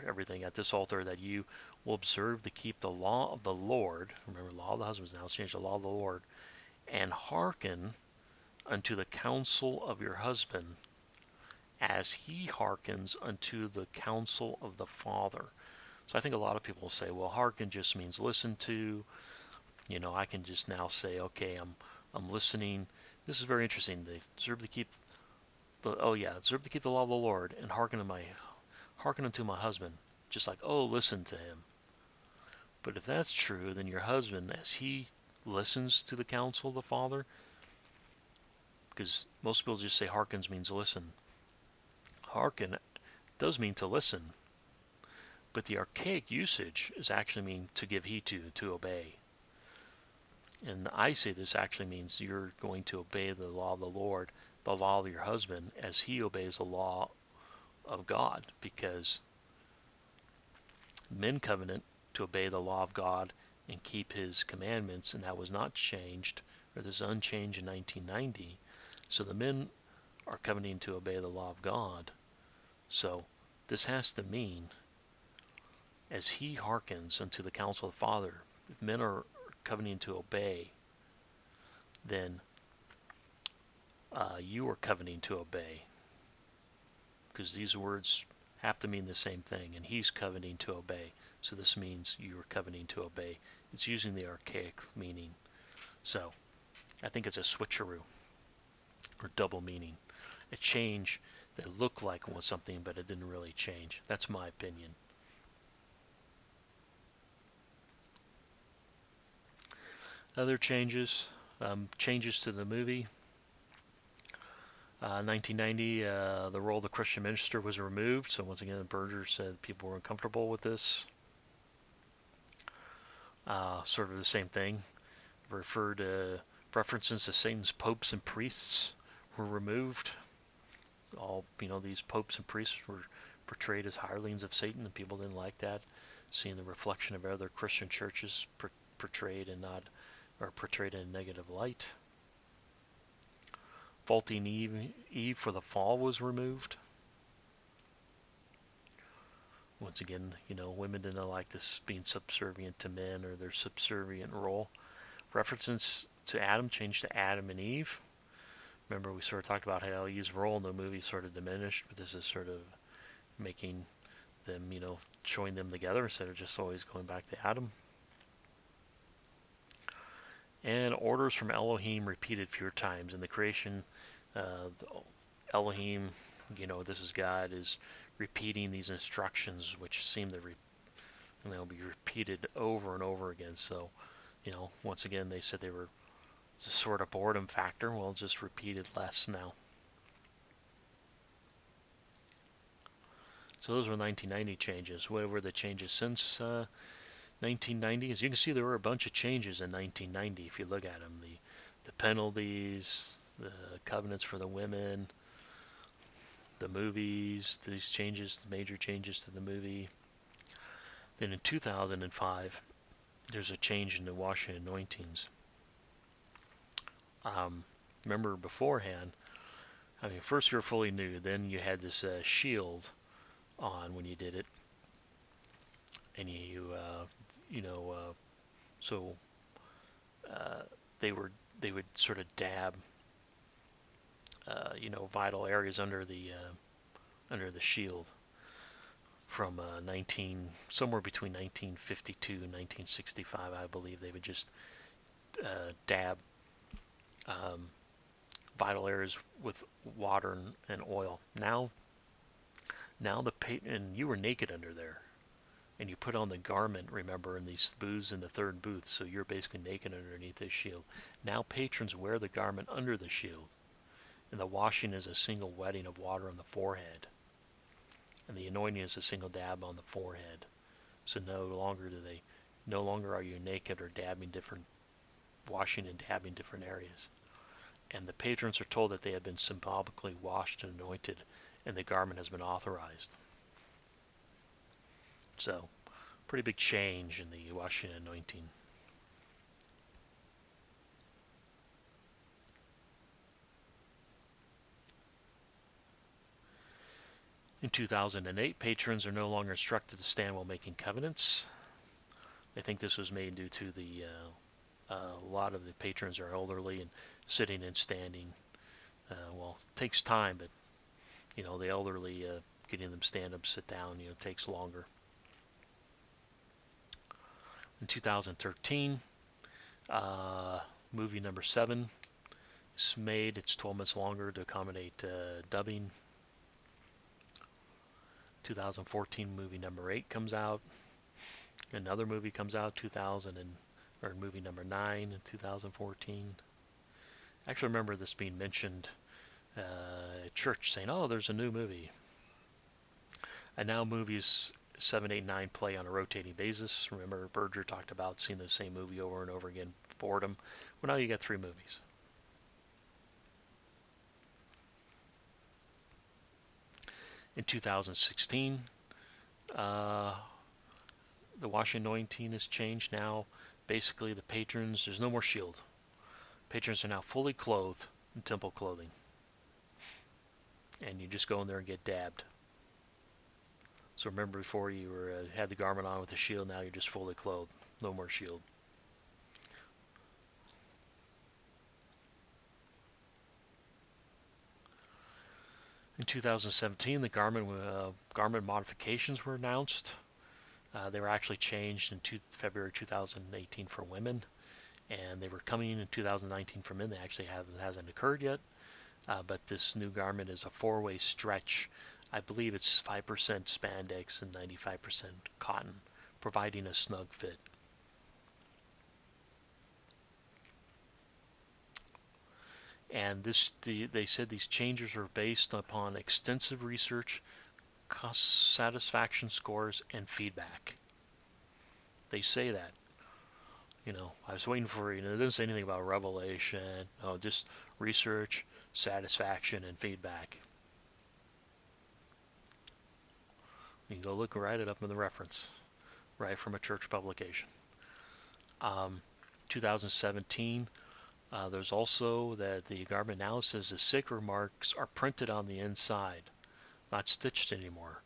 everything at this altar that you will observe to keep the law of the Lord. Remember, law of the husbands now. It's changed to the law of the Lord. And hearken unto the counsel of your husband as he hearkens unto the counsel of the Father. So I think a lot of people say, well, hearken just means listen to. I can just now say, okay, I'm listening. This is very interesting. They observe to keep observe to keep the law of the Lord and hearken unto my husband. Just like, listen to him. But if that's true, then your husband, as he listens to the counsel of the Father, because most people just say hearkens means listen. Hearken does mean to listen, but the archaic usage is actually mean to give heed to obey. And I say this actually means you're going to obey the law of the Lord, the law of your husband, as he obeys the law of God, because men covenant to obey the law of God and keep his commandments, and that was not changed, or this is unchanged in 1990. So the men are covenanting to obey the law of God. So this has to mean, as he hearkens unto the counsel of the Father, if men are covenanting to obey, then you are covenanting to obey. Because these words have to mean the same thing, and he's covenanting to obey. So this means you are covenanting to obey. It's using the archaic meaning. So I think it's a switcheroo, or double meaning. A change that looked like something, but it didn't really change. That's my opinion. Other changes, changes to the movie. 1990, the role of the Christian minister was removed. So once again, Berger said people were uncomfortable with this. Sort of the same thing. References to Satan's popes and priests were removed. All these popes and priests were portrayed as hirelings of Satan, and people didn't like that. Seeing the reflection of other Christian churches portrayed in a negative light. Faulting Eve for the fall was removed. Once again, women didn't like this being subservient to men or their subservient role. References to Adam changed to Adam and Eve. Remember, we sort of talked about how Eve's role in the movie sort of diminished, but this is sort of making them, showing them together instead of just always going back to Adam. And orders from Elohim repeated fewer times. In the creation, Elohim, this is God, is repeating these instructions which seem to be repeated over and over again. So, once again, they said they were a sort of boredom factor. Well, just repeated less now. So those were 1990 changes. What were the changes since 1990? As you can see, there were a bunch of changes in 1990 if you look at them. The penalties, the covenants for the women, the movies, these changes, the major changes to the movie. Then in 2005, there's a change in the washing anointings. Remember beforehand, first you're fully nude, then you had this shield on when you did it, and so they would sort of dab, vital areas under the shield from somewhere between 1952 and 1965, I believe. They would just dab vital areas with water and oil. Now and you were naked under there, and you put on the garment, remember, in these booths in the third booth, so you're basically naked underneath this shield. Now patrons wear the garment under the shield, and the washing is a single wetting of water on the forehead, and the anointing is a single dab on the forehead. So no longer are you naked or washing and dabbing different areas. And the patrons are told that they have been symbolically washed and anointed, and the garment has been authorized. So, pretty big change in the washing and anointing. In 2008, patrons are no longer instructed to stand while making covenants. I think this was made due to a lot of the patrons are elderly, and sitting and standing, it takes time, but the elderly, getting them stand up, sit down, takes longer. In 2013, movie number 7 is made. It's 12 minutes longer to accommodate dubbing. 2014, movie number 8 comes out. Another movie comes out, movie number 9 in 2014. I actually remember this being mentioned at church, saying, "Oh, there's a new movie." And now movies 7, 8, 9 play on a rotating basis. Remember, Berger talked about seeing the same movie over and over again, boredom. Well, now you got 3 movies. In 2016, the washing anointing has changed now. Basically, the patrons, there's no more shield. Patrons are now fully clothed in temple clothing. And you just go in there and get dabbed. So remember, before you had the garment on with the shield, now you're just fully clothed. No more shield. In 2017, the garment modifications were announced. They were actually changed in February 2018 for women, and they were coming in 2019 for men. They actually hasn't occurred yet, but this new garment is a 4-way stretch. I believe it's 5% spandex and 95% cotton, providing a snug fit. And they said these changes were based upon extensive research, cost satisfaction scores, and feedback. They say that. I was waiting for, it doesn't say anything about revelation. Oh, just research, satisfaction, and feedback. You can go look right it up in the reference, right from a church publication. 2017, there's also that the garment now says the sacred marks are printed on the inside, not stitched anymore.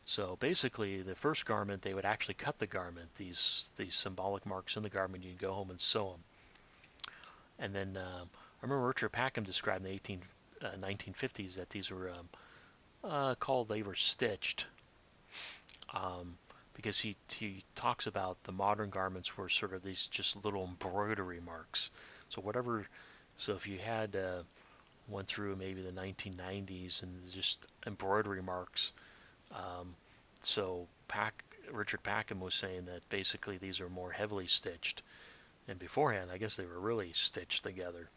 So basically, the first garment, they would actually cut the garment, these symbolic marks in the garment, you'd go home and sew them. And then I remember Richard Packham described in the 1950s that these were they were stitched, because he talks about the modern garments were sort of these just little embroidery marks. So if you had went through maybe the 1990s and just embroidery marks, so Richard Packham was saying that basically these are more heavily stitched, and beforehand I guess they were really stitched together.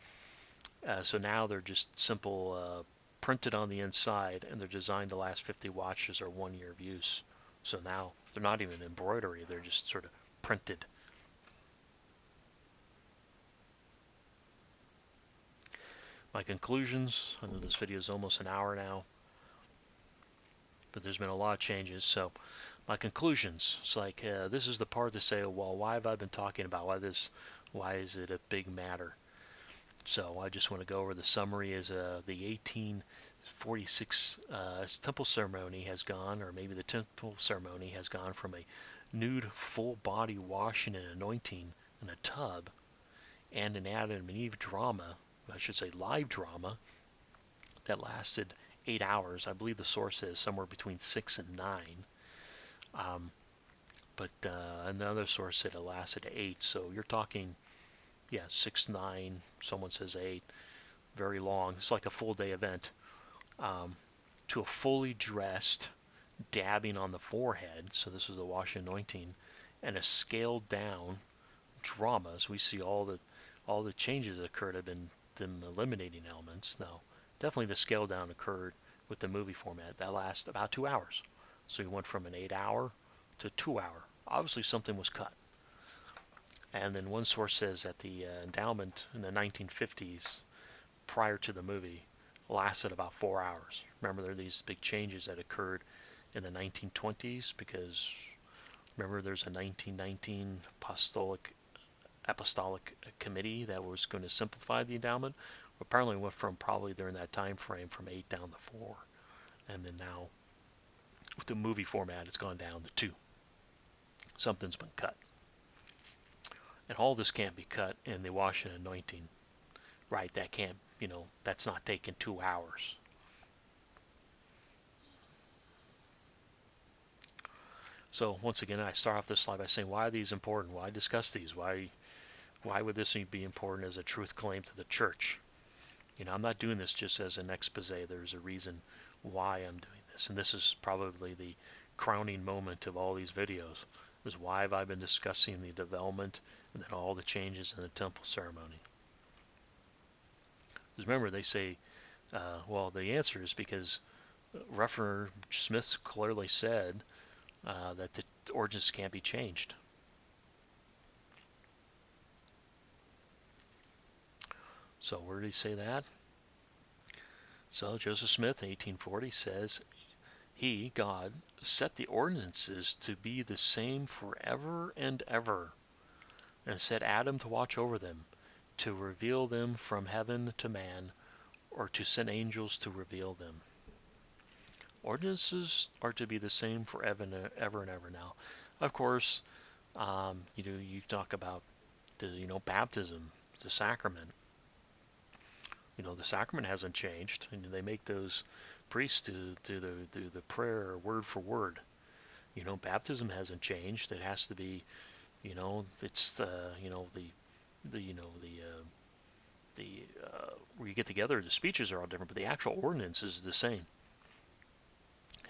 So now they're just simple printed on the inside, and they're designed to last 50 watches or 1 year of use. So now they're not even embroidery, they're just sort of printed. My conclusions, I know this video is almost an hour now, but there's been a lot of changes. So my conclusions, it's like this is the part to say, well, why have I been talking about why is it a big matter? So I just want to go over the summary. Is the 1846 temple ceremony has gone, or maybe the temple ceremony has gone from a nude full body washing and anointing in a tub and an Adam and Eve drama, I should say live drama, that lasted 8 hours. I believe the source is somewhere between 6 and 9. But another source said it lasted 8. So you're talking, 6, 9, someone says 8. Very long. It's like a full day event. To a fully dressed dabbing on the forehead. So this is the wash anointing, and a scaled down dramas. We see all the changes that occurred have been them eliminating elements. Now, definitely the scale down occurred with the movie format. That lasts about 2 hours. So you went from an 8 hour to 2 hour. Obviously something was cut. And then one source says that the endowment in the 1950s, prior to the movie, lasted about 4 hours. Remember, there are these big changes that occurred in the 1920s, because remember there's a 1919 apostolic committee that was going to simplify the endowment. Apparently went from probably during that time frame from 8 down to 4, and then now with the movie format it's gone down to 2. Something's been cut, and all this can't be cut in the wash and anointing, right? That can't, that's not taking 2 hours. So once again, I start off this slide by saying, why are these important? Why discuss these? Why would this be important as a truth claim to the church? I'm not doing this just as an expose. There's a reason why I'm doing this, and this is probably the crowning moment of all these videos, is why have I been discussing the development and then all the changes in the temple ceremony. Because remember, they say, the answer is because Reverend Smith clearly said that the ordinance can't be changed. So where did he say that? So Joseph Smith, 1840, says, He, God, set the ordinances to be the same forever and ever, and set Adam to watch over them, to reveal them from heaven to man, or to send angels to reveal them. Ordinances are to be the same forever and ever. Now, of course, you talk about the baptism, the sacrament. The sacrament hasn't changed, and they make those priests do the prayer word for word. Baptism hasn't changed. It has to be, it's where you get together, the speeches are all different, but the actual ordinance is the same.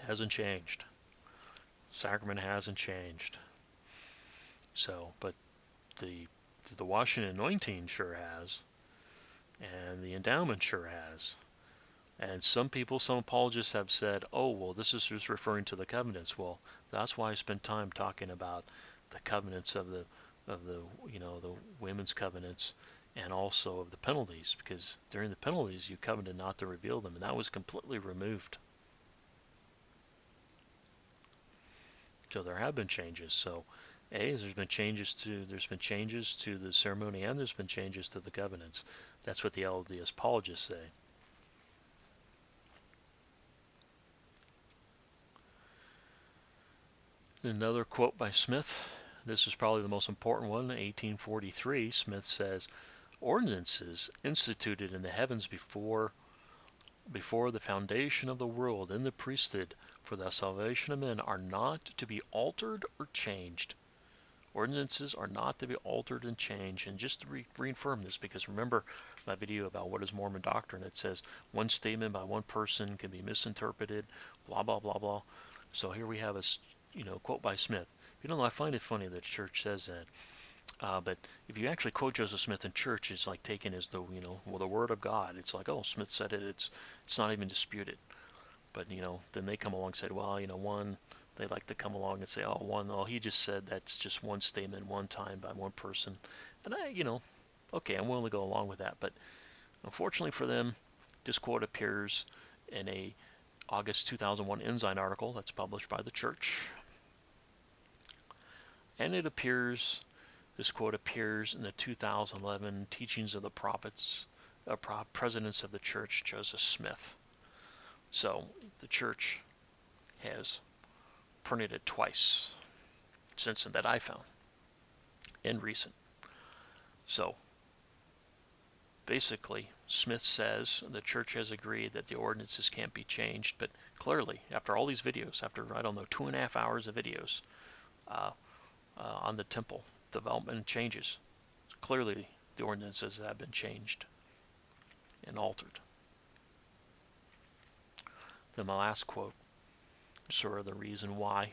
Hasn't changed. Sacrament hasn't changed. So, but the washing and anointing sure has. and the endowment sure has. And some people, some apologists have said, oh, well, this is just referring to the covenants. Well, that's why I spent time talking about the covenants of the the women's covenants, and also of the penalties, because during the penalties you covenanted not to reveal them, and that was completely removed. So there have been changes. So there's been changes to the ceremony, and there's been changes to the covenants. That's what the LDS apologists say. Another quote by Smith. This is probably the most important one. 1843, Smith says, "Ordinances instituted in the heavens before the foundation of the world in the priesthood for the salvation of men are not to be altered or changed." Ordinances are not to be altered and changed. And just to reaffirm this, because remember my video about what is Mormon doctrine, it says one statement by one person can be misinterpreted, blah, blah, blah, blah. So here we have a quote by Smith. I find it funny that the church says that. But if you actually quote Joseph Smith in church, it's like taken as the the word of God. It's like, oh, Smith said it. It's not even disputed. But then they come along and say, well, they like to come along and say, oh, he just said that's just one statement one time by one person. And okay, I'm willing to go along with that. But unfortunately for them, this quote appears in a August 2001 Ensign article that's published by the church. And this quote appears in the 2011 Teachings of the Prophets, Presidents of the Church, Joseph Smith. So the church has printed it twice since that I found, and recent. So basically, Smith says the church has agreed that the ordinances can't be changed, but clearly, after all these videos, after, 2.5 hours of videos on the temple development and changes, clearly the ordinances have been changed and altered. Then my last quote, sort of the reason why.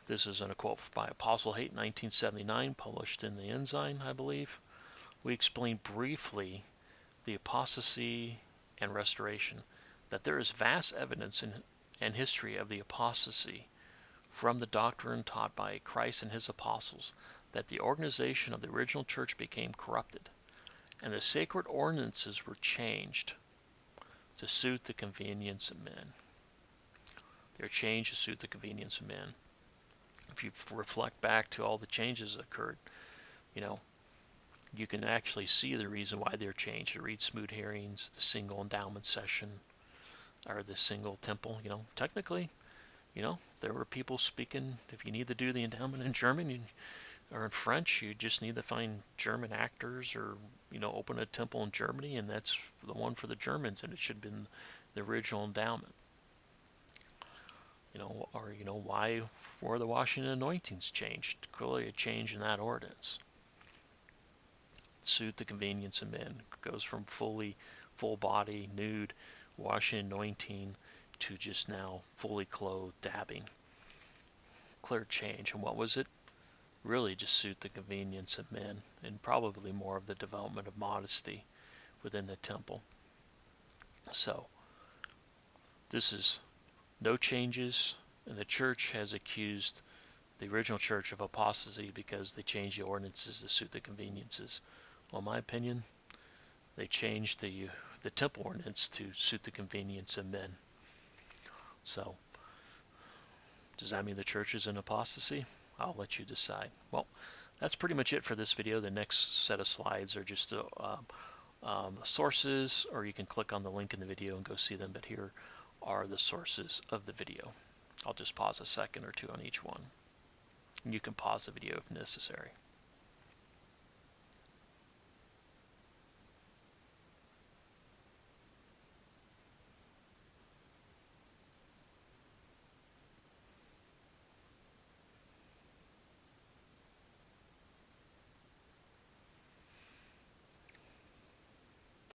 This is in a quote by Apostle Haight, 1979, published in the Ensign, I believe. We explain briefly the apostasy and restoration, that there is vast evidence and history of the apostasy from the doctrine taught by Christ and his apostles, that the organization of the original church became corrupted, and the sacred ordinances were changed to suit the convenience of men. They're changed to suit the convenience of men. If you reflect back to all the changes that occurred, you can actually see the reason why they're changed. The Reed Smoot hearings, the single endowment session, or the single temple. Technically, there were people speaking. If you need to do the endowment in German or in French, you just need to find German actors, or open a temple in Germany, and that's the one for the Germans, and it should have been the original endowment. Why were the washing and anointings changed? Clearly a change in that ordinance. Suit the convenience of men. Goes from full body, nude, washing and anointing, to just now fully clothed, dabbing. Clear change. And what was it? Really just suit the convenience of men, and probably more of the development of modesty within the temple. So, this is no changes, and the church has accused the original church of apostasy because they changed the ordinances to suit the conveniences. Well, in my opinion, they changed the temple ordinance to suit the convenience of men. So, does that mean the church is in apostasy? I'll let you decide. Well, that's pretty much it for this video. The next set of slides are just the sources, or you can click on the link in the video and go see them, but here are the sources of the video. I'll just pause a second or two on each one. You can pause the video if necessary.